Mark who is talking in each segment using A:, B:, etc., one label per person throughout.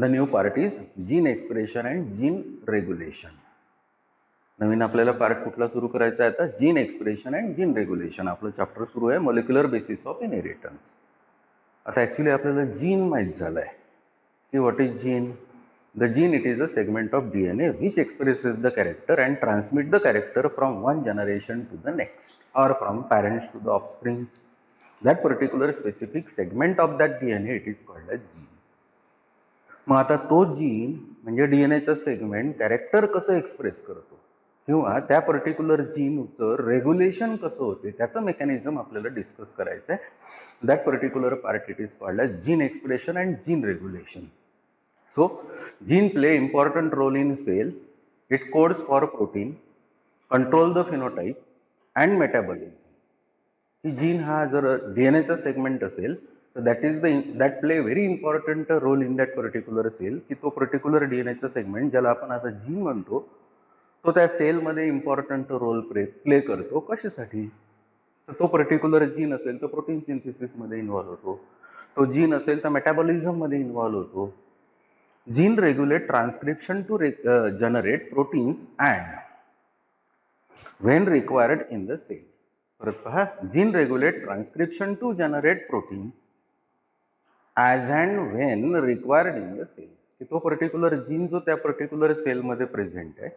A: The new part is gene expression and gene regulation. नवीन आपल्याला part कुठला सुरू करायचा आहे आता? Gene expression and gene regulation. आपलं चॅप्टर सुरू आहे मॉलिक्युलर बेसिस ऑफ इनहेरिटन्स. आता ॲक्च्युली आपल्याला जीन माहीत झालं आहे की what is gene. The gene it is a segment of DNA which expresses the character and transmit the character from one generation to the next or from parents to the offsprings. That particular specific segment of that DNA it is called as gene. मग आता तो gene म्हणजे डीएनएचा segment character कसं express करतो किंवा त्या particular जीनचं regulation कसं होते त्याचं मेकॅनिझम आपल्याला डिस्कस करायचं आहे. That particular part it is called as gene expression and gene regulation. So gene play important role in cell. It codes for protein, control the phenotype and metabolism. की gene हा जर डीएनएचा segment असेल तर that play very important role in that particular cell. की तो particular डीएनएचा segment ज्याला आपण आता जीन म्हणतो तो त्या सेलमध्ये इम्पॉर्टंट रोल प्ले करतो. कशासाठी? तर तो पर्टिक्युलर जीन असेल तर प्रोटीन सिंथेसिसमध्ये इन्व्हॉल्व होतो. तो जीन असेल तर मेटाबॉलिझममध्ये इन्व्हॉल्व होतो. Gene regulate transcription to generate proteins and when required in the cell. परत पहा, gene regulate transcription to generate proteins as and when required in the cell. की तो पर्टिक्युलर जीन जो त्या पर्टिक्युलर सेलमध्ये प्रेझेंट आहे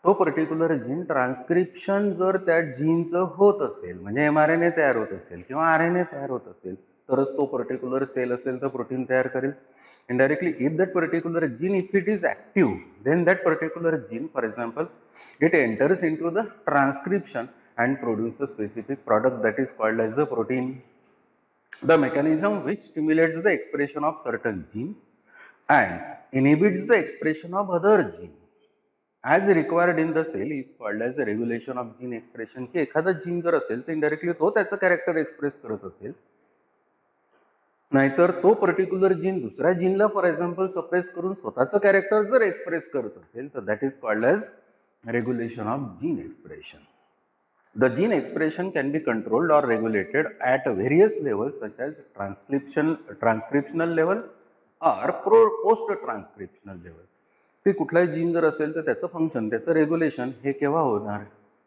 A: तो पर्टिक्युलर जीन ट्रान्सक्रिप्शन जर त्या जीनचं होत असेल म्हणजे mRNA तयार होत असेल किंवा RNA तयार होत असेल तरच तो पर्टिक्युलर सेल असेल तर प्रोटीन तयार करेल. Indirectly, if that particular gene, if it is active, then that particular gene, for example, it enters into the transcription and produces a specific product that is called as a protein. The mechanism which stimulates the expression of certain gene and inhibits the expression of other gene as required in the cell is called as a regulation of gene expression. की एखादा gene जर असेल तर indirectly तो त्याचं character express करत असेल, नाहीतर तो पर्टिक्युलर जीन दुसऱ्या जीनला फॉर एक्झाम्पल सप्रेस करून स्वतःचं कॅरेक्टर जर एक्सप्रेस करत असेल तर that is called as regulation of gene expression. The gene expression can be controlled or regulated at various levels such as transcriptional level or post transcriptional level. ते कुठलाही gene जर असेल तर त्याचं फंक्शन, त्याचं रेग्युलेशन हे केव्हा होणार?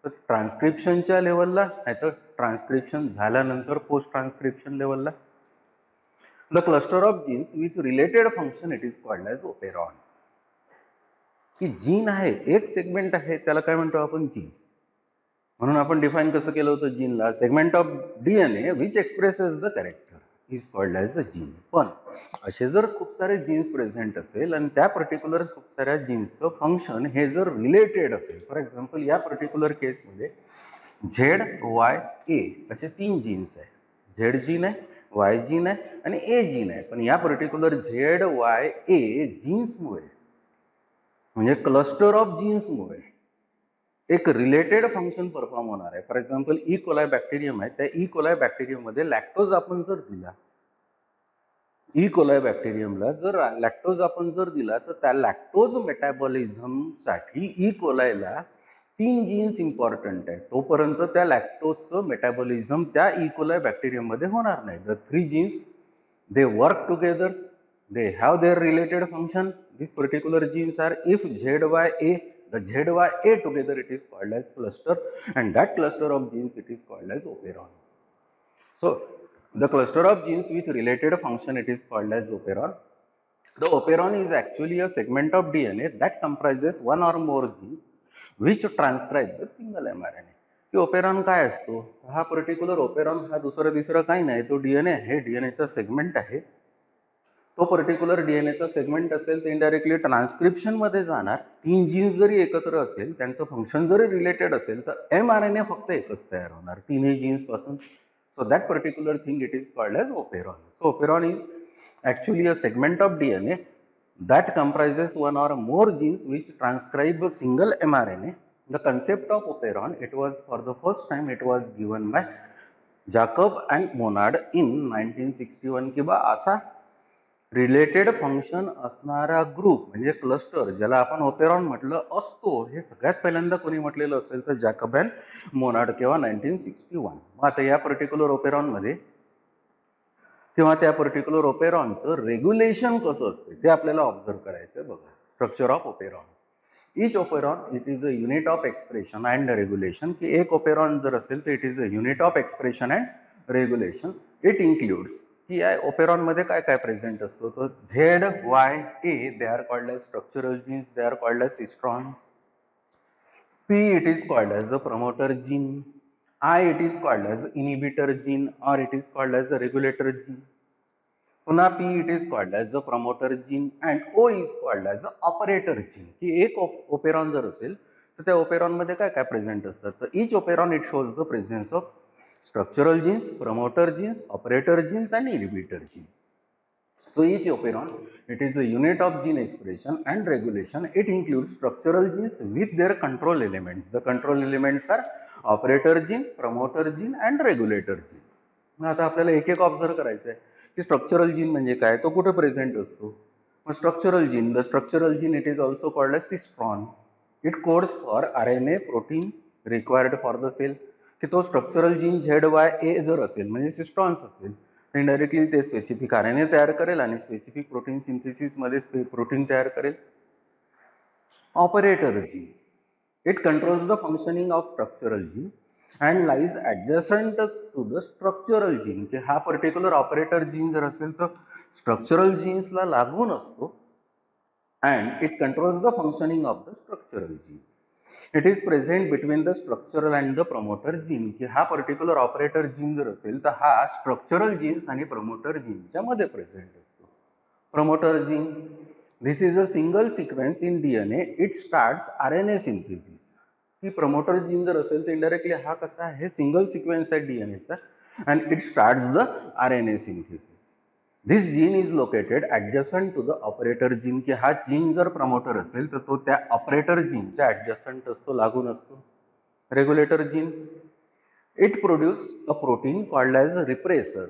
A: तर ट्रान्सक्रिप्शनच्या लेवलला, नाहीतर ट्रान्सक्रिप्शन झाल्यानंतर पोस्ट ट्रान्सक्रिप्शन लेवलला. The cluster of genes with related function it is called as operon. की जीन आहे, एक सेगमेंट आहे, त्याला काय म्हणतो आपण? जीन. म्हणून आपण डिफाईन कसं केलं होतं जीनला? Segment of DNA which expresses the character is called as a gene. पण असे जर खूप सारे जीन्स प्रेझेंट असेल आणि त्या पर्टिक्युलर खूप साऱ्या जीन्सचं फंक्शन हे जर रिलेटेड असेल, फॉर एक्झाम्पल या पर्टिक्युलर केसमध्ये ZYA असे 3 जीन्स आहे. झेड जीन आहे, वाय जीन आहे आणि ए जीन आहे. पण या पर्टिक्युलर ZYA जीन्समुळे म्हणजे क्लस्टर ऑफ जीन्समुळे एक रिलेटेड फंक्शन परफॉर्म होणार आहे. For example E coli bacterium आहे, त्या ई कोलाय बॅक्टेरियममध्ये लॅक्टोज आपण जर दिला, ई कोलाय बॅक्टेरियमला जर लॅक्टोज आपण जर दिला तर त्या लॅक्टोज मेटाबॉलिझमसाठी ई कोलायला 3 जीन्स इम्पॉर्टंट आहे. तोपर्यंत त्या लॅक्टोजचं मेटाबॉलिझम त्या ई कोलाय बॅक्टेरियममध्ये होणार नाही. The 3 genes they work together, they have their related function. These particular genes are, if ZYA, the ZYA together it is called as cluster, and that cluster of genes it is called as operon. So the cluster of genes with related function it is called as operon. The operon is actually a segment of DNA that comprises one or more genes which transcribe the single mRNA. की operon काय असतो? हा particular operon हा दुसरा तिसरा काही नाही, तो डीएनए आहे, डीएनएचा सेगमेंट आहे. तो पर्टिक्युलर डीएनएचा सेगमेंट असेल तर इनडायरेक्टली ट्रान्सक्रिप्शनमध्ये जाणार. 3 जीन्स जरी एकत्र असेल, त्यांचं फंक्शन जरी रिलेटेड असेल तर mRNA फक्त एकच तयार होणार 3 जीन्स पासून. So that particular thing it is called as operon. So operon is actually a segment of DNA that comprises one or more genes which transcribe a single mRNA. The concept of operon, it was for the first time it was given by Jacob and Monod in 1961. की बा असा related function असणारा group म्हणजे cluster ज्याला आपण operon म्हटलं असतो, हे सगळ्यात पहिल्यांदा कोणी म्हटलेलं असेल तर जॅकब अँड मोनाड किंवा 1961. मग आता या पर्टिक्युलर ओपेरॉनमध्ये किंवा त्या पर्टिक्युलर ओपेरॉनचं रेग्युलेशन कसं असते ते आपल्याला ऑब्झर्व करायचं आहे. बघा, structure of operon. Each operon it is a unit of expression and regulation. की एक ओपेरॉन जर असेल तर it is a unit of expression and regulation. It includes की या ओपेरॉन मध्ये काय काय प्रेझेंट असतो, तर Z Y A they are called as structural genes, they are called as cistrons. P it is called as a promoter gene. I it is called as inhibitor gene or it is called as a regulator gene. पुन्हा P it is called as a promoter gene and O is called as a operator gene. की एक operon जर असेल तर त्या operon मध्ये काय काय प्रेझेंट असतात, तर each operon it shows the presence of structural genes, promoter genes, operator genes and inhibitor genes. So each operon, it is a unit of gene expression and regulation. It includes structural genes with their control elements. The control elements are operator gene, promoter gene and regulator gene. आता आपल्याला एक एक observe करायचं आहे की structural gene म्हणजे काय, तो कुठे प्रेझेंट असतो. मग structural gene, the structural gene it is also called as cistron. It codes for RNA protein required for the cell. की तो स्ट्रक्चरल जीन ZYA जर असेल म्हणजे सिस्ट्रॉन्स असेल, इनडायरेक्टली ते स्पेसिफिक RNA तयार करेल आणि स्पेसिफिक प्रोटीन सिंथेसिसमध्ये प्रोटीन तयार करेल. Operator gene, it controls the functioning of structural gene and lies adjacent to the structural gene. की हा पर्टिक्युलर ऑपरेटर जीन जर असेल तर स्ट्रक्चरल जीन्सला लागून असतो and it controls the functioning of the structural gene. It is present between the structural and the promoter gene. की हा particular operator gene जर असेल तर हा स्ट्रक्चरल जीन्स आणि प्रमोटर जीनच्या मध्ये प्रेझेंट असतो. Promoter gene, this is a single sequence in DNA. It starts RNA synthesis. की प्रमोटर जीन जर असेल तर इनडायरेक्टली हा कसा आहे, सिंगल सिक्वेन्स आहे DNAचा and it starts the RNA synthesis. This gene is located adjacent to the operator gene. की हा जीन जर प्रमोटर असेल तर तो त्या ऑपरेटर जीनच्या ॲडजस्टंट असतो, लागून असतो. Regulator gene, it produce a protein called as repressor.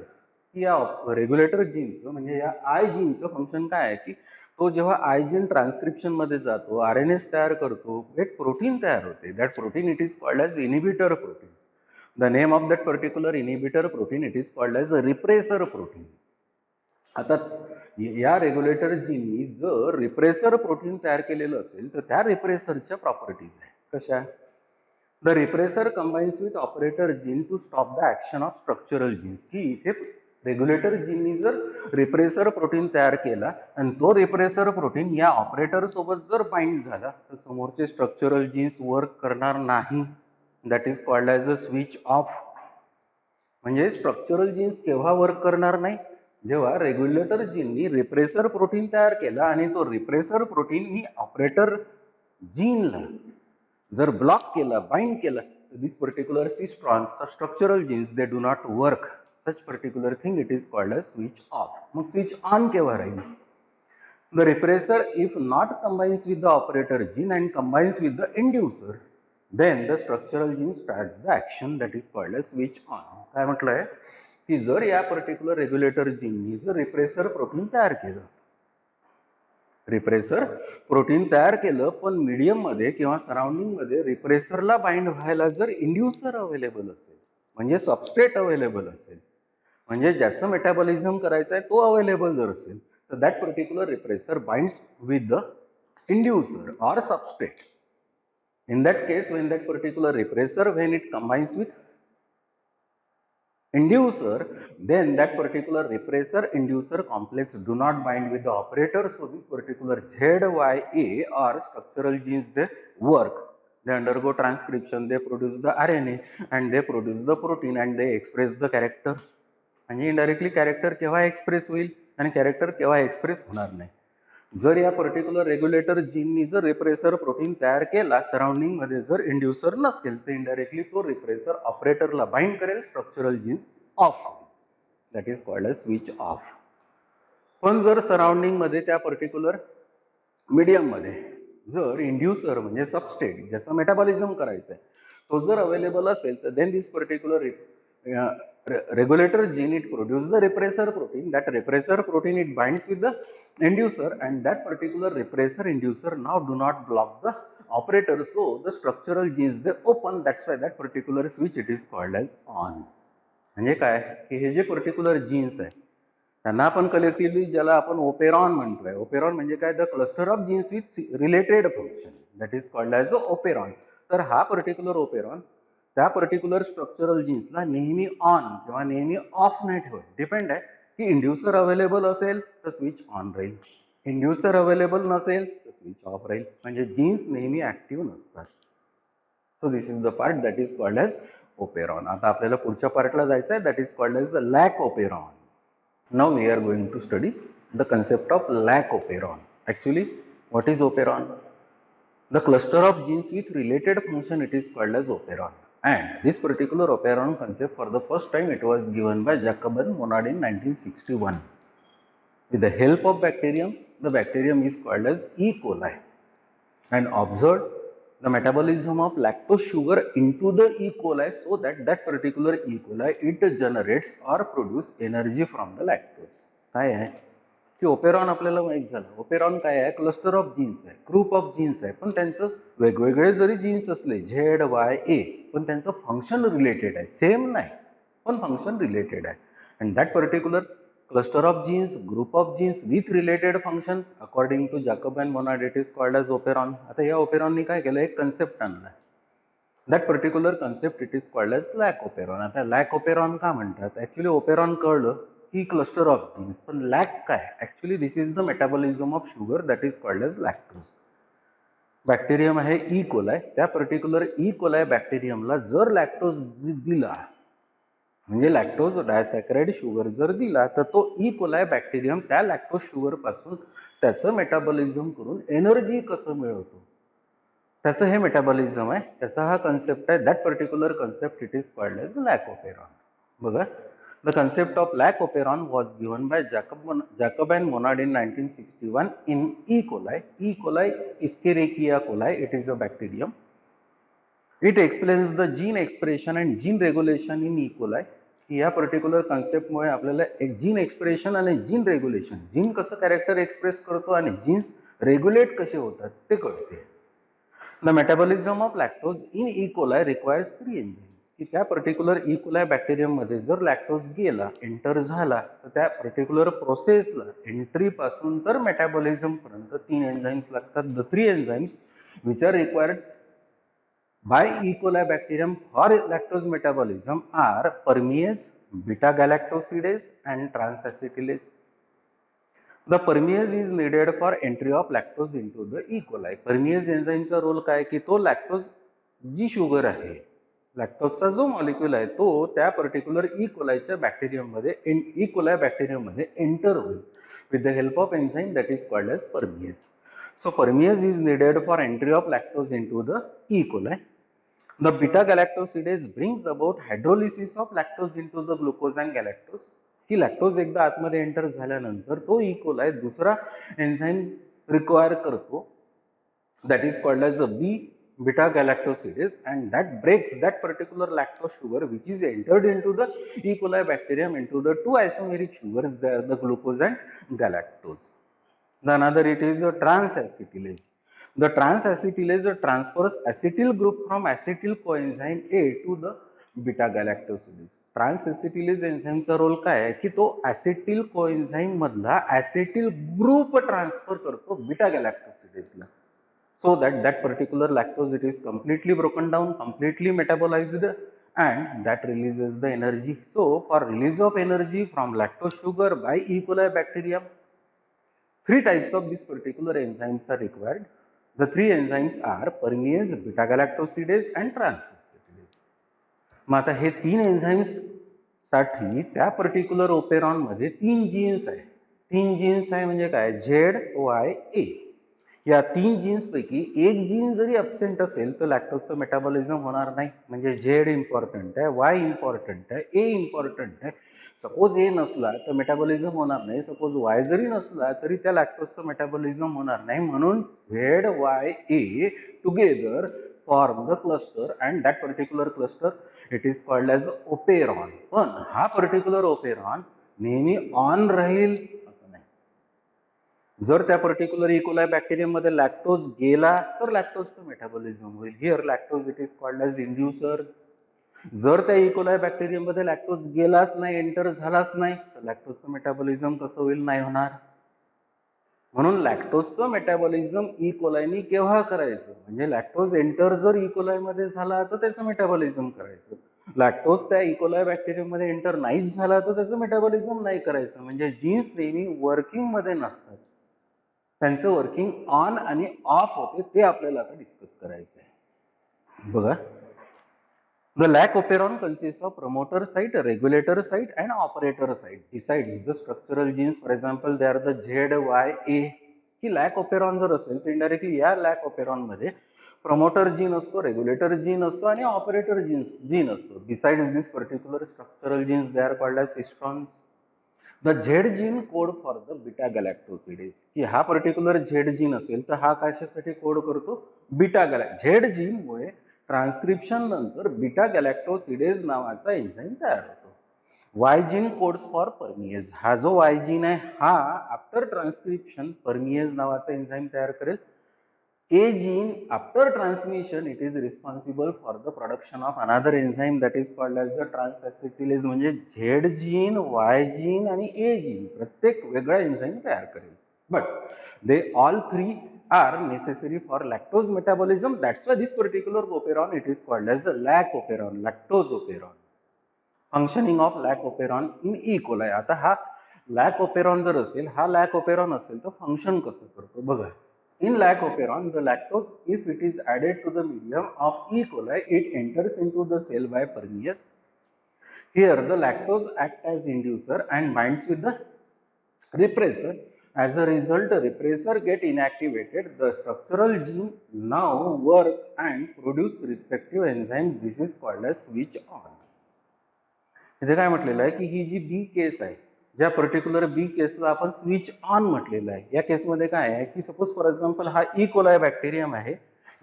A: या रेग्युलेटर जीनचं म्हणजे या आय जीनचं फंक्शन काय आहे की तो जेव्हा आय जीन ट्रान्सक्रिप्शनमध्ये जातो, RNAs तयार करतो, एक प्रोटीन तयार होते. That protein it is called as inhibitor protein. The name of that particular inhibitor protein it is called as a repressor protein. आता या रेग्युलेटर जीननी जर रिप्रेसर प्रोटीन तयार केलेलं असेल तर त्या रिप्रेसरच्या प्रॉपर्टीज आहे कशा. The repressor combines with operator gene to stop the action of structural genes. की इथे रेग्युलेटर जीननी जर रिप्रेसर प्रोटीन तयार केला आणि तो रिप्रेसर प्रोटीन या ऑपरेटर सोबत जर बाइंड झाला तर समोरचे स्ट्रक्चरल जीन्स वर्क करणार नाही. That is called as a switch off. म्हणजे स्ट्रक्चरल जीन्स केव्हा वर्क करणार नाही, जेव्हा रेग्युलेटर जीननी रिप्रेसर प्रोटीन तयार केला आणि तो रिप्रेसर प्रोटीन ही ऑपरेटर जीनला जर ब्लॉक केला, बाइंड केला, तर this particular cistrons structural genes they do not work. Such particular thing it is called as switch off. मग स्विच ऑन केव्हा राहील. The repressor if not combines with the operator gene and combines with the inducer, then the structural gene starts the action that is called as switch on. काय म्हटलंय की जर या particular regulator जीननी जर repressor protein तयार केलं, repressor protein तयार केलं पण मीडियम मध्ये किंवा सराउंडिंग मध्ये रिप्रेसरला बाइंड व्हायला जर इंड्युसर अवेलेबल असेल, म्हणजे सबस्ट्रेट अवेलेबल असेल, म्हणजे ज्याचं मेटाबॉलिझम करायचं आहे तो अवेलेबल जर असेल, तर that particular repressor binds with the inducer or substrate. In that case, when that particular repressor, when it combines with inducer, then that particular repressor inducer complex do not bind with the operator. So this particular ZYA or structural genes, they work. They undergo transcription, they produce the RNA and they produce the protein and they express the character. आणि indirectly character केव्हा express होईल आणि character केव्हा express होणार नाही. जर या particular regulator जीननी जर रिप्रेसर प्रोटीन तयार केला, सराउंडिंग मध्ये जर इंड्युसर नसेल, तर इनडायरेक्टली तो रिप्रेसर ऑपरेटरला बाइंड करेल, structural genes off. That is called as switch off. पण जर सराउंडिंग मध्ये त्या पर्टिक्युलर मीडियम मध्ये जर इंड्युसर म्हणजे सबस्टेट ज्याचं मेटाबॉलिझम करायचं आहे तो जर अवेलेबल असेल, तर then this particular regulator gene it produces the repressor protein. That repressor protein it binds with the inducer and that particular repressor inducer now do not block the operator. So the structural genes they open. That's why that particular switch it is called as on. म्हणजे काय की हे जे particular jeans आहे त्यांना आपण collectively ज्याला आपण ओपेरॉन म्हणतोय. ओपेरॉन म्हणजे काय? The cluster of genes with related function, that is called as a operon. तर हा पर्टिक्युलर ओपेरॉन त्या पर्टिक्युलर स्ट्रक्चरल जीन्सला नेहमी ऑन किंवा नेहमी ऑफ नाही ठेवत. डिपेंड आहे की इंड्युसर अवेलेबल असेल तर स्विच ऑन राहील, इंड्युसर अवेलेबल नसेल तर स्विच ऑफ राहील. म्हणजे जीन्स नेहमी ऍक्टिव्ह नसतात. So this is the part that is called as operon. आता आपल्याला पुढच्या पार्टला जायचं आहे, that is called as lac operon. Now we are going to study the concept of lac operon. Actually, what is operon? The cluster of genes with related function, it is called as operon. And this particular operon concept, for the first time, it was given by Jacob and Monod in 1961. With the help of bacterium, the bacterium is called as E. coli, and observed the metabolism of lactose sugar into the E. coli, so that that particular E. coli, it generates or produce energy from the lactose. काय आहे की operon आपल्याला माहित झालं. Operon काय आहे? Cluster of jeans आहे, group of jeans आहे. पण त्यांचं वेगवेगळे जरी जीन्स असले झेड वाय ए, पण त्यांचं फंक्शन रिलेटेड आहे, सेम नाही पण फंक्शन रिलेटेड आहे. And that particular cluster of genes, group of genes with related function, according to Jacob and Monod, it is called as operon. आता या ओपेरॉननी काय केलं? एक कन्सेप्ट आणला. That particular concept it is called as lac operon. आता lac operon का म्हणतात? Actually operon कळलं की क्लस्टर ऑफ जीन्स, पण लॅक काय? Actually this is the metabolism of sugar that is called as lactose. Bacterium आहे E coli, त्या particular E coli बॅक्टेरियमला जर लॅक्टोज दिला, म्हणजे लॅक्टोज डायसॅकराइड शुगर जर दिला, तर तो ई कोलाय बॅक्टेरियम त्या लॅक्टोज शुगर पासून त्याचं मेटाबॉलिझम करून एनर्जी कसं मिळवतो, त्याचं हे मेटाबॉलिझम आहे, त्याचा हा कन्सेप्ट आहे. That particular concept it is called as lac operon. बघा, the concept of lac operon was given by Jacob and Monod in 1961 in E coli. E coli Escherichia coli, it is a bacterium. It explains the gene expression and gene regulation in E coli. या particular कन्सेप्टमुळे आपल्याला एक gene expression आणि gene regulation, gene कसं character express करतो आणि genes regulate कसे होतात ते कळते. The metabolism of lactose in E coli requires 3 enzymes. की त्या पर्टिक्युलर ई कोलाय बॅक्टेरियम मध्ये जर लॅक्टोज गेला, एंटर झाला, तर त्या पर्टिक्युलर प्रोसेसला एंट्री पासून तर मेटाबॉलिझम पर्यंत 3 एन्झाइम्स लागतात. The 3 enzymes which are required by E. coli bacterium for lactose metabolism are permease, beta-galactosidase and trans-acetylase. The permease is needed for entry of lactose into the E. coli. Permease enzyme चा role काय की तो lactose जी sugar आहे, लॅक्टोजचा जो molecule आहे तो त्या particular E कोलायच्या bacterium मध्ये, ई कोलाय बॅक्टेरियम मध्ये एंटर होईल with the help of enzyme that is called as permease. So permease is needed for entry of lactose into the E. coli. The beta-galactosidase brings about hydrolysis of lactose into the glucose and galactose. की lactose एकदा आतमध्ये enter झाल्यानंतर तो E coli दुसरा enzyme require करतो, that is called as a beta galactosidase, and that breaks that particular lactose sugar which is entered into the E. coli bacterium into the 2 isomeric sugars, they are the glucose and galactose. The another it is a trans-acetylase. The trans-acetylase transfers acetyl group from acetyl coenzyme A to the beta-galactosidase. Transacetylase एन्झाइमचा role काय आहे की तो acetyl coenzyme मधला acetyl group transfer करतो beta गॅलॅक्टोसिडेजला, so that that particular lactose it is completely broken down, completely metabolized, and that releases the energy. So for release of energy from lactose sugar by E. coli bacterium, 3 types of these particular enzymes are required. The 3 enzymes are permease, beta galactosidase and trans-acetylase. मग आता हे 3 enzymes साठी त्या particular operon मध्ये 3 jeans आहे. 3 jeans आहे म्हणजे काय? झेड वाय ए. या 3 जीन्स पैकी एक जीन जरी अब्सेंट असेल तर लॅक्टोजचं मेटाबॉलिझम होणार नाही. म्हणजे झेड इम्पॉर्टंट आहे, वाय इम्पॉर्टंट आहे, ए इम्पॉर्टंट आहे. सपोज ए नसला तर मेटाबॉलिझम होणार नाही, सपोज वाय जरी नसला तरी त्या लॅक्टोजचं मेटाबॉलिझम होणार नाही. म्हणून Z Y A together form the cluster, and that particular cluster it is called as operon. पण हा पर्टिक्युलर ओपेरॉन नेहमी ऑन राहील असं नाही. जर त्या पर्टिक्युलर ई कोलाय बॅक्टेरियम मध्ये लॅक्टोज गेला तर लॅक्टोजचं मेटाबॉलिझम होईल. Here lactose it is called as inducer. जर त्या इकोलाय बॅक्टेरियम मध्ये लॅक्टोज गेलाच नाही, एंटर झालाच नाही, तर लॅक्टोजचं मेटाबॉलिझम कसं होईल? नाही होणार. म्हणून लॅक्टोजचं मेटाबॉलिझम इकोलायनी केव्हा करायचं? म्हणजे लॅक्टोज एंटर जर इकोलाय मध्ये झाला तर त्याचं मेटाबॉलिझम करायचं. लॅक्टोज त्या इकोलाय बॅक्टेरियम मध्ये एंटर नाहीच झाला तर त्याचं मेटाबॉलिझम नाही करायचं. म्हणजे जीन्स नेहमी वर्किंग मध्ये नसतात, त्यांचं वर्किंग ऑन आणि ऑफ होते, ते आपल्याला आता डिस्कस करायचं आहे. बघा, the lac operon consists of promoter site, regulator site and operator site. Besides the structural genes, for example, they are the Z, Y, A. की लॅक ओपेरॉन जर असेल तर इनडायरेक्टली या लॅक ओपेरॉन मध्ये प्रमोटर जीन असतो, रेग्युलेटर जीन असतो आणि operator gene असतो. Besides this particular structural genes they are called as histones. The Z gene code for the beta galactosidase. की हा पर्टिक्युलर झेड जीन असेल तर हा कशासाठी कोड करतो? बीटा झेड जीन मुळे ट्रान्सक्रिप्शन नंतर बीटा गॅलॅक्टोसिडेज नावाचा एन्झाईम तयार होतो. Y gene codes for परमिएज. हा जो वाय जीन आहे हा आफ्टर ट्रान्सक्रिप्शन परमिएज नावाचा एन्झाईम तयार करेल. A gene after transmission it is responsible for the production of another enzyme that is called as the transacetylase. म्हणजे Z gene, Y gene आणि A gene प्रत्येक वेगळा एन्झाईम तयार करेल. But they all three are necessary for lactose metabolism. That's why this particular operon it is called as a lac operon, lactose operon. Functioning of lac operon in E. coli. आता हा lac operon जर असेल, हा lac operon असेल तर function कसं करतो बघा. In lac operon, the lactose, if it is added to the medium of E. coli, it enters into the cell by permease. Here, the lactose acts as inducer and binds with the repressor. As a result, the repressor get inactivated. The structural gene now work and produce respective enzymes. This is called as switch on. इथे काय म्हटलेलं आहे की ही G B केस आहे, ज्या particular बी केसला आपण switch on म्हटलेलं आहे, या केसमध्ये काय आहे की सपोज फॉर एक्झाम्पल हा ई कोलाय बॅक्टेरियम आहे,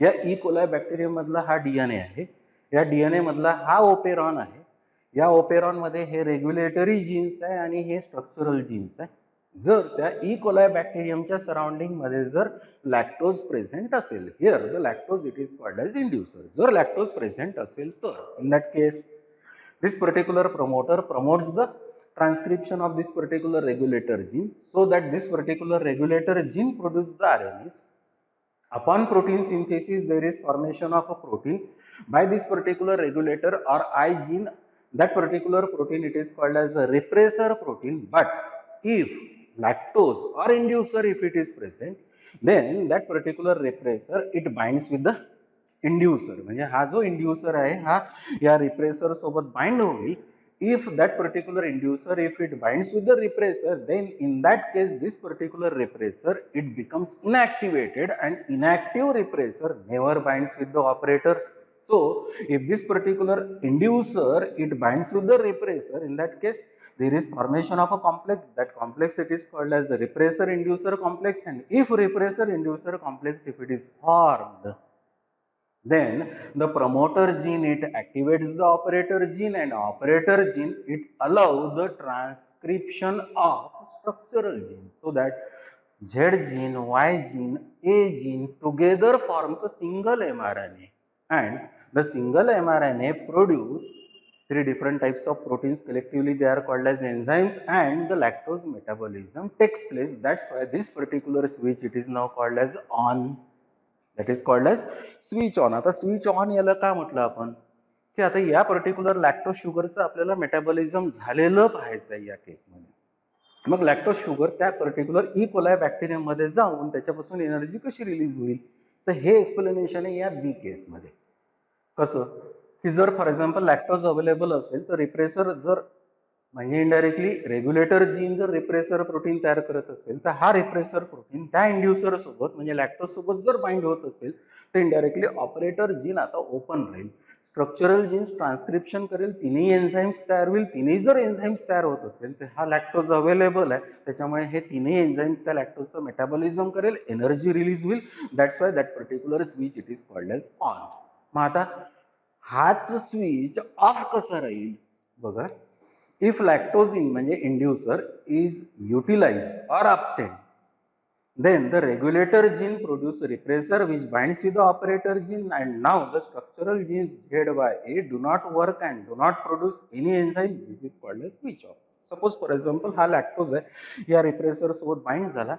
A: या ई कोलाय बॅक्टेरियम मधला हा डीएनए आहे, या डीएनए मधला हा ओपेरॉन आहे, या ओपेरॉन मध्ये हे रेग्युलेटरी जीन्स आहे आणि हे स्ट्रक्चरल जीन्स आहे. जर त्या ई कोलाय बॅक्टेरियमच्या सराउंडिंग मध्ये जर लॅक्टोज प्रेझेंट असेल, here the lactose it is called as inducer. जर लॅक्टोज प्रेझेंट असेल तर in that case this particular promoter promotes the transcription of this particular regulator gene, so that this particular regulator gene produces the RNAs. Upon protein synthesis, there is formation of a protein by this particular regulator or I gene. That particular protein it is called as a repressor protein. But if lactose or inducer if it is present, then that particular repressor it binds with the इंड्युसर. म्हणजे हा जो इंड्युसर आहे हा या repressor सोबत bind होईल. If that particular inducer if it binds with the repressor, then in that case this particular repressor it becomes inactivated and inactive repressor never binds with the operator. So if this particular inducer it binds with the repressor, in that case there is formation of a complex. That complex it is called as the repressor inducer complex. And if repressor inducer complex if it is formed, then the promoter gene it activates the operator gene, and operator gene it allows the transcription of structural genes, so that Z gene, Y gene, A gene together forms a single mRNA, and the single mRNA produce three different types of proteins. Collectively they are called as enzymes, and the lactose metabolism takes place. That's why this particular switch it is now called as on. That is called as switch on. आता switch on याला का म्हटलं आपण की आता या particular lactose शुगरचं आपल्याला metabolism झालेलं पाहायचं आहे या केसमध्ये. मग लॅक्टोज शुगर त्या पर्टिक्युलर ई कोलाय बॅक्टेरियम मध्ये जाऊन त्याच्यापासून एनर्जी कशी रिलीज होईल, तर हे एक्सप्लेनेशन आहे या बी केसमध्ये. कसं की जर फॉर एक्झाम्पल लॅक्टोज अवेलेबल असेल तर रिप्रेसर जर म्हणजे इनडायरेक्टली रेग्युलेटर जीन जर रिप्रेसर प्रोटीन तयार करत असेल तर हा रिप्रेसर प्रोटीन त्या इंड्युसर सोबत म्हणजे लॅक्टोज सोबत जर बाइंड होत असेल तर इनडायरेक्टली ऑपरेटर जीन आता ओपन राहील. स्ट्रक्चरल जीन्स ट्रान्सक्रिप्शन करेल, तिन्ही एन्झाईम्स तयार होईल. तिन्ही जर एन्झाईम्स तयार होत असेल तर हा लॅक्टोज अवेलेबल आहे, त्याच्यामुळे हे तिन्ही एन्झाईम्स त्या लॅक्टोजचं मेटाबॉलिझम करेल, एनर्जी रिलीज होईल. That's why that particular switch it is called as on. मग आता हाच स्विच ऑफ कसा राहील बघा. If lactose in म्हणजे inducer is utilized or absent, Then the regulator gene produces repressor which binds with the operator gene, and now the structural genes Z by A do not work and do not produce any enzyme. This is called as switch off. Suppose for example हा lactose आहे, या repressor सोबत bind झाला,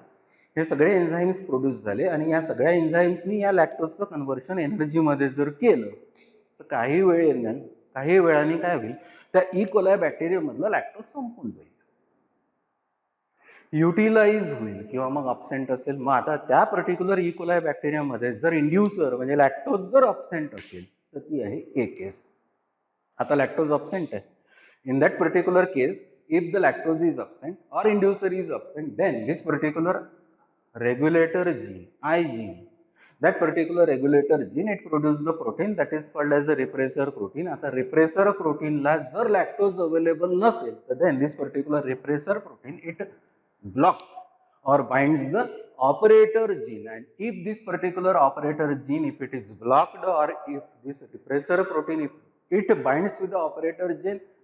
A: हे सगळे enzymes produce झाले आणि या सगळ्या एन्झाईम्सनी या लॅक्टोजचं कन्व्हर्शन एनर्जीमध्ये जर केलं तर काही वेळाने काय होईल, त्या इकोलाय बॅक्टेरियामधलं लॅक्टोज संपून जाईल, युटिलाइज होईल किंवा मग अब्सेंट असेल. मग आता त्या पर्टिक्युलर इकोलाय बॅक्टेरियामध्ये जर इंड्युसर म्हणजे लॅक्टोज जर अब्सेंट असेल तर ती आहे ए केस. आता लॅक्टोज अब्सेंट आहे, in that particular case if the lactose is absent or inducer is absent, then this particular regulator gene, I gene, that particular regulator gene, it produces the protein that is called as a repressor protein. आता repressor protein ला जर lactose available नसेल तर then this particular repressor protein it blocks or binds the operator gene, and if this particular operator gene, if it is blocked or if this repressor protein, if it binds with the operator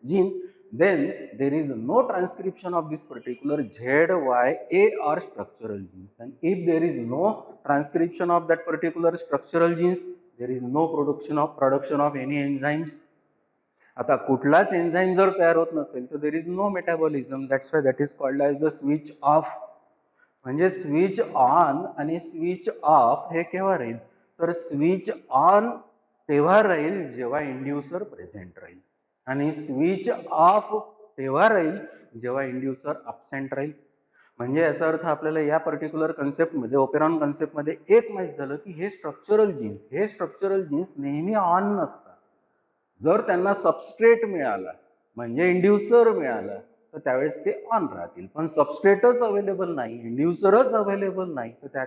A: gene, then there is no transcription of this particular ZYA or structural genes, and if there is no transcription of that particular structural genes, there is no production of any enzymes. आता कुठलाच enzyme जर तयार होत नसेल तर there is no metabolism, that's why that is called as the switch off. म्हणजे switch on आणि switch off हे केव्हा राहील, तर स्विच ऑन तेव्हा राहील जेव्हा इंड्युसर प्रेझेंट राहील आणि स्विच ऑफ तेव्हा राहील जेव्हा इंड्युसर अब्सेंट राहील. म्हणजे याचा अर्थ आपल्याला या पर्टिक्युलर कन्सेप्टमध्ये, ओपेरॉन कन्सेप्टमध्ये एक माहीत झालं की हे स्ट्रक्चरल जीन्स नेहमी ऑन नसतात. जर त्यांना सबस्ट्रेट मिळाला म्हणजे इंड्युसर मिळाला तर त्यावेळेस ते ऑन राहतील, पण सबस्ट्रेटच अवेलेबल नाही, इंड्युसरच अवेलेबल नाही, तर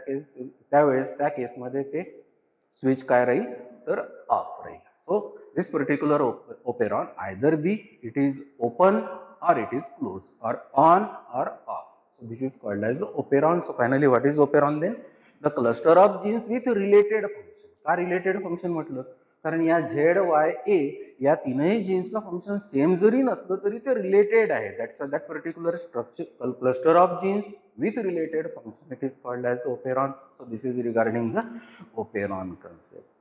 A: त्यावेळेस त्या केसमध्ये ते स्विच काय राहील तर ऑफ राहील. So this particular operon either B it is open or it is closed or on or off. So this is called as operon. So finally what is operon then? The cluster of genes with related function. का related function म्हटलं, कारण या ZYA या तीनही जीन्सचं function same जरी नसलं तरी ते रिलेटेड आहे. That particular structure cluster of genes with related function, it is called as operon. So this is regarding the operon concept.